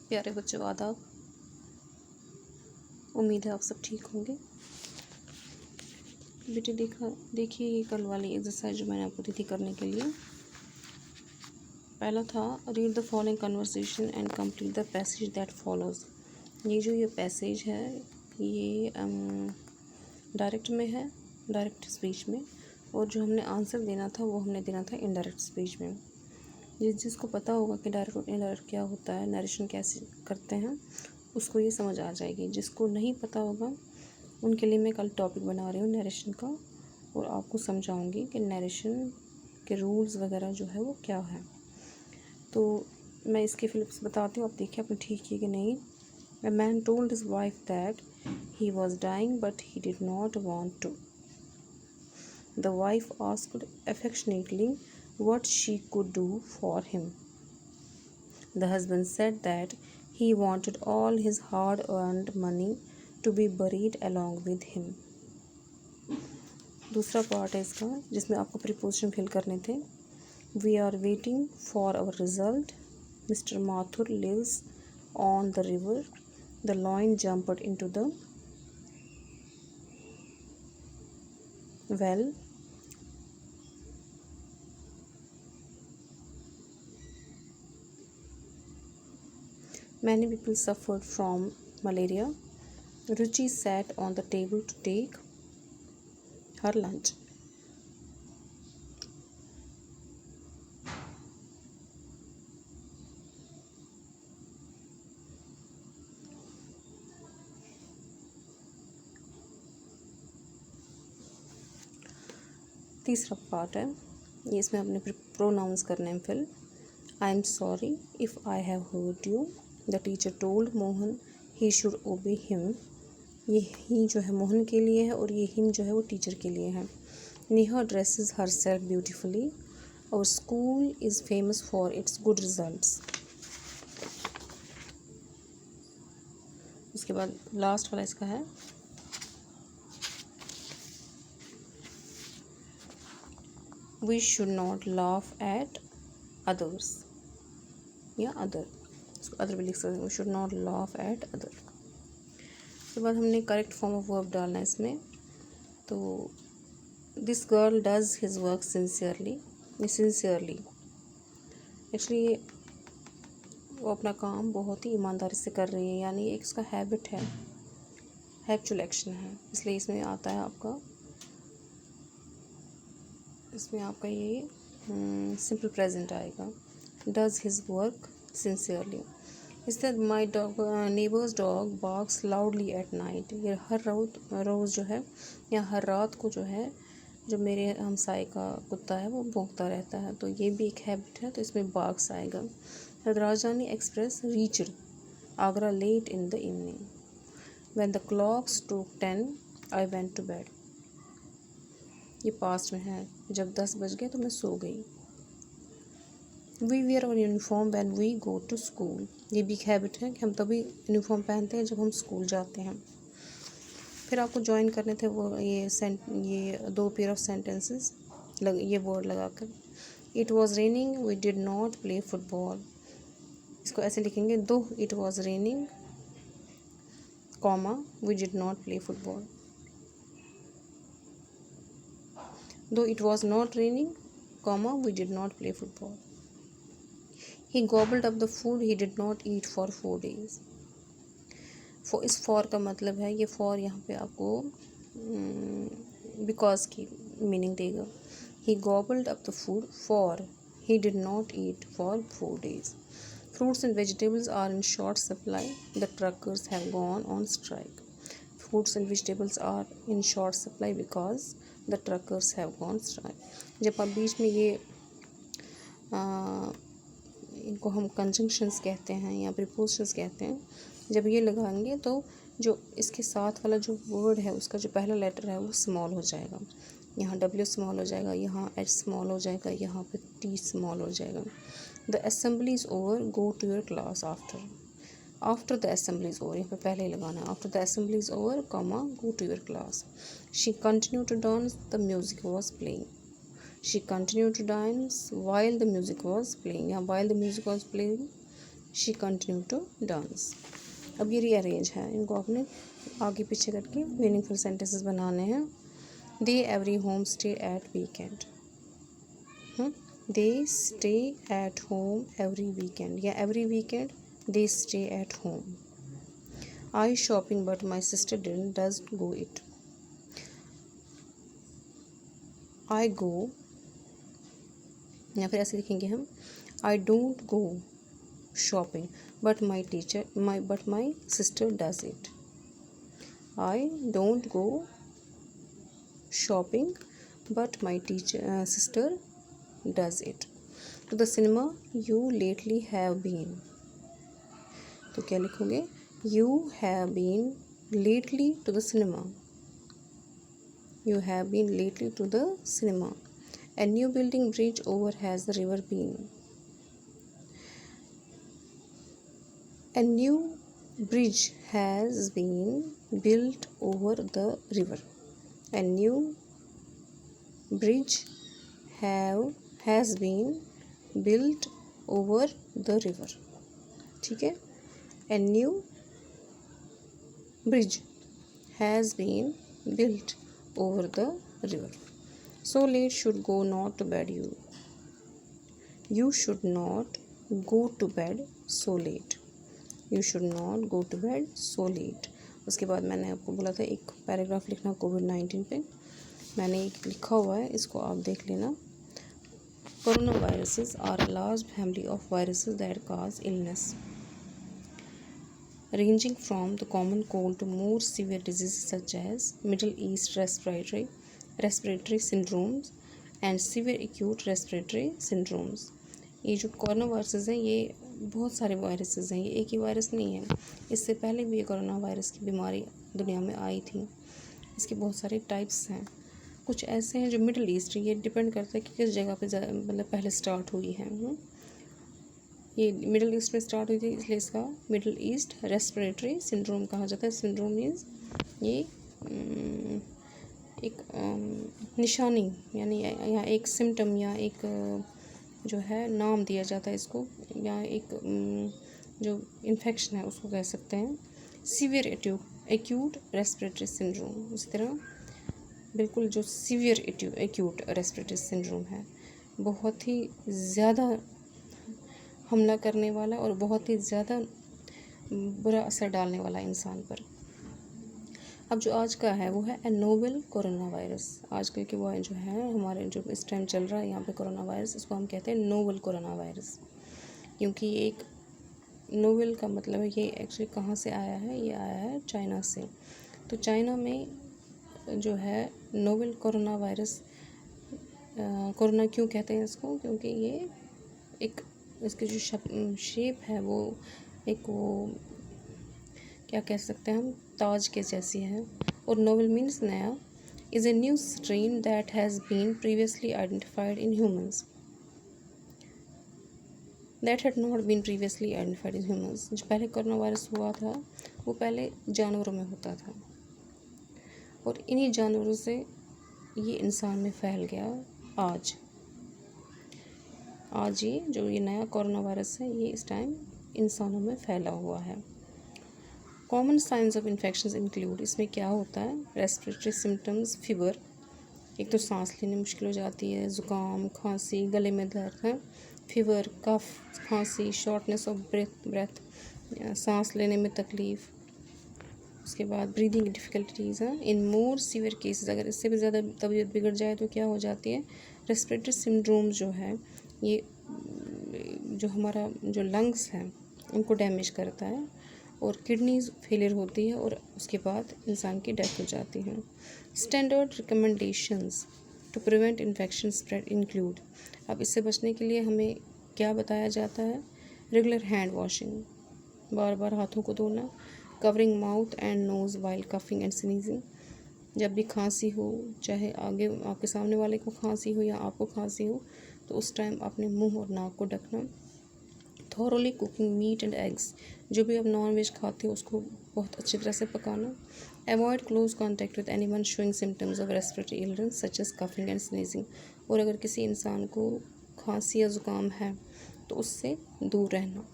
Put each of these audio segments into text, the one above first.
प्यारे बच्चों, आदाब। उम्मीद है आप सब ठीक होंगे। बेटे देखिए ये कल वाली एक्सरसाइज जो मैंने आपको दी थी करने के लिए। पहला था read the following conversation and complete the passage that follows. ये पैसेज है ये डायरेक्ट में है, डायरेक्ट स्पीच में, और जो हमने आंसर देना था वो हमने देना था इनडायरेक्ट स्पीच में। जिसको पता होगा कि डायरेक्ट और इनडायरेक्ट क्या होता है, नरेशन कैसे करते हैं, उसको ये समझ आ जाएगी। जिसको नहीं पता होगा उनके लिए मैं कल टॉपिक बना रही हूँ नरेशन का, और आपको समझाऊंगी कि नरेशन के रूल्स वगैरह जो है वो क्या है। तो मैं इसके फिलिप्स बताती हूँ, आप देखिए आपने ठीक किया कि नहीं। A man told his wife that he was dying but he did not want to. The wife asked affectionately what she could do for him. The husband said that he wanted all his hard-earned money to be buried along with him. दूसरा part है इसका जिसमें आपको preposition fill करने थे। We are waiting for our result. Mr. Mathur lives on the river. The lion jumped into the well. Many people suffered from malaria. Ruchi sat on the table to take her lunch. तीसरा part है ये, इसमें अपने pronoun करने हैं फिल। I am sorry if I have hurt you. The teacher told Mohan he should obey him. ये ही जो है मोहन के लिए है और ये हिम जो है वो टीचर के लिए है। Neha dresses herself beautifully. और school is famous for its good results. उसके बाद लास्ट वाला इसका है we should not laugh at others या अदर, इसको अदर भी लिख सकते हैं। We should not laugh at other. उसके बाद हमने करेक्ट फॉर्म ऑफ वर्ब डालना है इसमें। तो this girl does his work sincerely. Actually वो अपना काम बहुत ही ईमानदारी से कर रही है, यानी एक उसका हैबिट है, हैबिचुअल एक्शन है, इसलिए इसमें आता है आपका ये सिंपल प्रेजेंट आएगा। Does his work sincerely. इससे my dog neighbours dog barks loudly at night. ये हर रोज़ जो है या हर रात को जो है जो मेरे हमसाए का कुत्ता है वो भौंकता रहता है, तो ये भी एक हैबिट है, तो इसमें बार्क्स आएगा। Rajdhani express reached Agra late in the evening. When the clock stroke 10 I went to bed. ये पास्ट में है, जब 10 बज गए तो मैं सो गई। We wear our uniform when we go to school. ये भी एक हैबिट है कि हम तभी यूनिफॉर्म पहनते हैं जब हम स्कूल जाते हैं। फिर आपको ज्वाइन करने थे वो ये 2 पेयर ऑफ सेंटेंसेस ये वर्ड लगाकर। It was raining we did not play football. इसको ऐसे लिखेंगे, though it was raining comma we did not play football. Though it was not raining, comma, we did not play football. He gobbled up the food he did not eat for 4 days. इस for का मतलब है, ये for यहाँ पे आपको because की meaning देगा। He gobbled up the food for he did not eat for 4 days. Fruits and vegetables are in short supply. The truckers have gone on strike. Fruits and vegetables are in short supply because the truckers have gone strike. जब आप बीच में ये इनको हम conjunctions कहते हैं या prepositions कहते हैं, जब ये लगाएंगे तो जो इसके साथ वाला जो वर्ड है उसका जो पहला लेटर है वो स्मॉल हो जाएगा। यहाँ W स्मॉल हो जाएगा, यहाँ H स्मॉल हो जाएगा, यहाँ पे T स्मॉल हो जाएगा। The assembly is over go to your class after the assembly is over, यहाँ पे पहले ही लगाना है। After the assembly is over comma go to your class. She continue to dance the music was playing. She continue to dance while the music was playing, यहाँ while the music was playing she continue to dance. अब ये rearrange है, इनको आपने आगे पीछे करके meaningful sentences बनाने हैं। They every home stay at weekend, they stay at home every weekend या every weekend they stay at home. I shopping but my sister didn't does go it. I go, या फिर ऐसे लिखेंगे हम, I don't go shopping but my sister does it. I don't go shopping but my sister does it. To the cinema you lately have been, तो क्या लिखोगे, you have been lately to the cinema, you have been lately to the cinema. A new building bridge over has the river been. A new bridge has been built over the river. A new bridge has been built over the river. ठीक है, a new bridge has been built over the river. So late should go not to bed you. You should not go to bed so late. You should not go to bed so late. उसके बाद मैंने आपको बोला था एक paragraph लिखना कोविड-19 पे, मैंने एक लिखा हुआ है, इसको आप देख लेना। Corona viruses are a large family of viruses that cause illness, ranging from the common cold to more severe diseases such as Middle East respiratory syndromes and severe acute respiratory syndromes. ये जो corona viruses हैं ये बहुत सारे viruses हैं, ये एक ही virus नहीं है। इससे पहले भी ये कोरोना वायरस की बीमारी दुनिया में आई थी। इसके बहुत सारे टाइप्स हैं। कुछ ऐसे हैं जो मिडल ईस्ट, ये डिपेंड करता है कि किस जगह पे मतलब पहले स्टार्ट हुई है। ये मिडिल ईस्ट में स्टार्ट हुई थी, इसलिए इसका मिडिल ईस्ट रेस्पिरेटरी सिंड्रोम कहा जाता है। सिंड्रोम मीन्स ये एक निशानी, यानी या एक सिम्टम या एक जो है नाम दिया जाता है इसको, या एक जो इन्फेक्शन है उसको कह सकते हैं सीवियर एक्यूट रेस्पिरेटरी सिंड्रोम। इसी तरह बिल्कुल जो सीवियर एक्यूट रेस्पिरेटरी सिंड्रोम है, बहुत ही ज़्यादा हमला करने वाला और बहुत ही ज़्यादा बुरा असर डालने वाला इंसान पर। अब जो आज का है वो है ए नोवेल कोरोना वायरस। आजकल के वो जो है हमारे जो इस टाइम चल रहा है यहाँ पे कोरोना वायरस, इसको हम कहते हैं नोवेल कोरोना वायरस, क्योंकि ये एक नोवेल का मतलब है ये एक्चुअली कहाँ से आया है, ये आया है चाइना से। तो चाइना में जो है नोवेल कोरोना वायरस, कोरोना क्यों कहते हैं इसको, क्योंकि ये एक इसकी जो शेप है वो एक वो क्या कह सकते हैं हम, ताज के जैसी है। और नोवेल मीन्स नया, is a new strain that has been previously identified in humans, that had not been previously identified in humans. जो पहले कोरोना वायरस हुआ था वो पहले जानवरों में होता था, और इन्हीं जानवरों से ये इंसान में फैल गया। आज ये जो ये नया कोरोना वायरस है ये इस टाइम इंसानों में फैला हुआ है। Common science of infections include, इसमें क्या होता है, रेस्पिरेटरी सिम्टम्स, फीवर, एक तो सांस लेने मुश्किल हो जाती है, ज़ुकाम, खांसी, गले में दर्द है, फीवर, कफ, खांसी, शॉर्टनेस ऑफ ब्रेथ, सांस लेने में तकलीफ़, उसके बाद ब्रीदिंग डिफ़िकल्टीज़ हैं। इन मोर सीवियर केसेस, अगर इससे भी ज़्यादा तबीयत बिगड़ जाए तो क्या हो जाती है, रेस्पिरेटरी सिंड्रोम जो है ये जो हमारा जो लंग्स हैं उनको डैमेज करता है, और किडनीज फेलियर होती है, और उसके बाद इंसान की डेथ हो जाती है। Standard recommendations to prevent infection spread include, अब इससे बचने के लिए हमें क्या बताया जाता है, रेगुलर हैंड वॉशिंग, बार बार हाथों को धोना, covering mouth and nose while coughing and sneezing, जब भी खांसी हो, चाहे आगे आपके सामने वाले को खांसी हो या आपको खांसी हो, तो उस टाइम अपने मुंह और नाक को ढकना। Thoroughly cooking meat and eggs, जो भी आप नॉन वेज खाते हो उसको बहुत अच्छी तरह से पकाना। Avoid close contact with anyone showing symptoms of respiratory illness such as coughing and sneezing, और अगर किसी इंसान को खांसी या ज़ुकाम है तो उससे दूर रहना।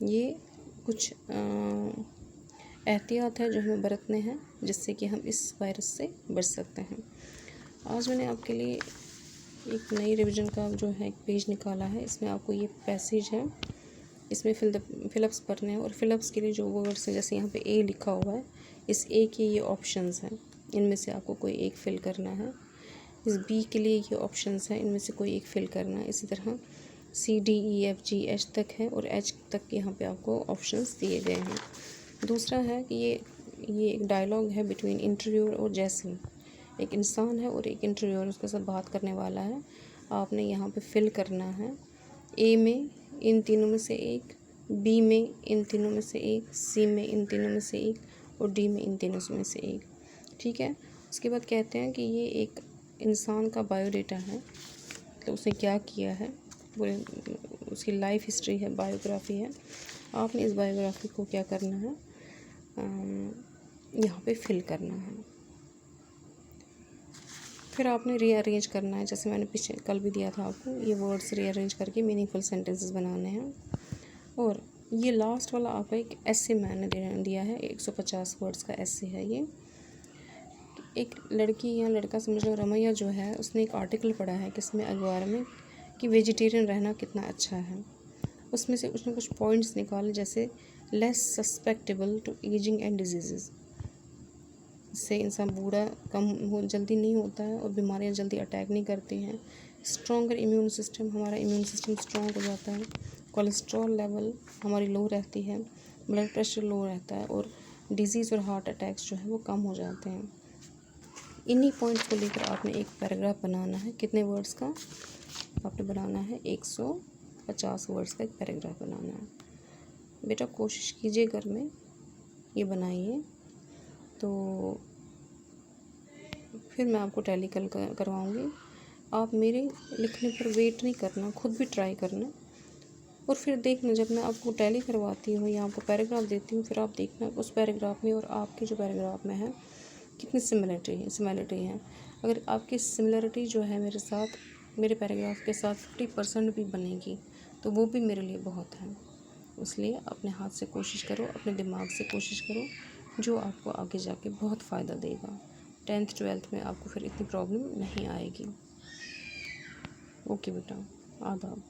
ये कुछ एहतियात है जो हमें बरतने हैं जिससे कि हम इस वायरस से बच सकते हैं। आज मैंने आपके लिए एक नई रिवीजन का जो है एक पेज निकाला है। इसमें आपको ये पैसेज है, इसमें फिलअप्स भरने हैं और फिलअप्स के लिए जो वर्ड्स हैं, जैसे यहाँ पे ए लिखा हुआ है, इस ए के ये ऑप्शंस हैं, इनमें से आपको कोई एक फिल करना है। इस बी के लिए ये ऑप्शंस हैं, इनमें से कोई एक फिल करना है। इसी तरह C D E F G H तक है और एच तक यहाँ पे आपको ऑप्शंस दिए गए हैं। दूसरा है कि ये एक डायलॉग है बिटवीन इंटरव्यूअर और जैस्मिन। एक इंसान है और एक इंटरव्यूअर उसके साथ बात करने वाला है। आपने यहाँ पे फिल करना है। ए में इन तीनों में से एक, बी में इन तीनों में से एक, सी में इन तीनों में से एक और डी में इन तीनों में से एक। ठीक है। उसके बाद कहते हैं कि ये एक इंसान का बायोडेटा है, तो उसने क्या किया है, पूरे उसकी लाइफ हिस्ट्री है, बायोग्राफी है। आपने इस बायोग्राफी को क्या करना है, यहाँ पे फिल करना है। फिर आपने रीअरेंज करना है, जैसे मैंने पीछे कल भी दिया था आपको, ये वर्ड्स रीअरेंज करके मीनिंगफुल सेंटेंसेस बनाने हैं। और ये लास्ट वाला आपको एक एसे मैंने दिया है, 150 वर्ड्स का एसे है ये। एक लड़की या लड़का समझ लो, रमैया जो है, उसने एक आर्टिकल पढ़ा है किसमें, अखबार में, कि वेजिटेरियन रहना कितना अच्छा है। उसमें से उसने कुछ पॉइंट्स निकाले, जैसे less suspectable to ageing and disease, इससे इंसान बूढ़ा कम हो जल्दी नहीं होता है और बीमारियां जल्दी अटैक नहीं करती हैं। स्ट्रॉन्गर इम्यून सिस्टम, हमारा इम्यून सिस्टम स्ट्रॉन्ग हो जाता है। कोलेस्ट्रॉल लेवल हमारी लो रहती है, ब्लड प्रेशर लो रहता है और डिजीज़ और हार्ट अटैक्स जो है वो कम हो जाते हैं। इन्हीं पॉइंट्स को लेकर आपने एक पैराग्राफ बनाना है। कितने वर्ड्स का आपने बनाना है, 150 वर्ड्स का एक पैराग्राफ बनाना है। बेटा कोशिश कीजिए घर में ये बनाइए, तो फिर मैं आपको टैली कल करवाऊँगी। आप मेरे लिखने पर वेट नहीं करना, खुद भी ट्राई करना और फिर देखना, जब मैं आपको टैली करवाती हूँ या आपको पैराग्राफ देती हूँ, फिर आप देखना उस पैराग्राफ में और आपके जो पैराग्राफ में है कितनी सिमिलरिटी है। अगर आपकी सिमिलरिटी जो है मेरे साथ, मेरे पैराग्राफ के साथ 50% भी बनेगी तो वो भी मेरे लिए बहुत है। इसलिए अपने हाथ से कोशिश करो, अपने दिमाग से कोशिश करो, जो आपको आगे जाके बहुत फ़ायदा देगा। 10th 12th में आपको फिर इतनी प्रॉब्लम नहीं आएगी। ओके बेटा, आदाब।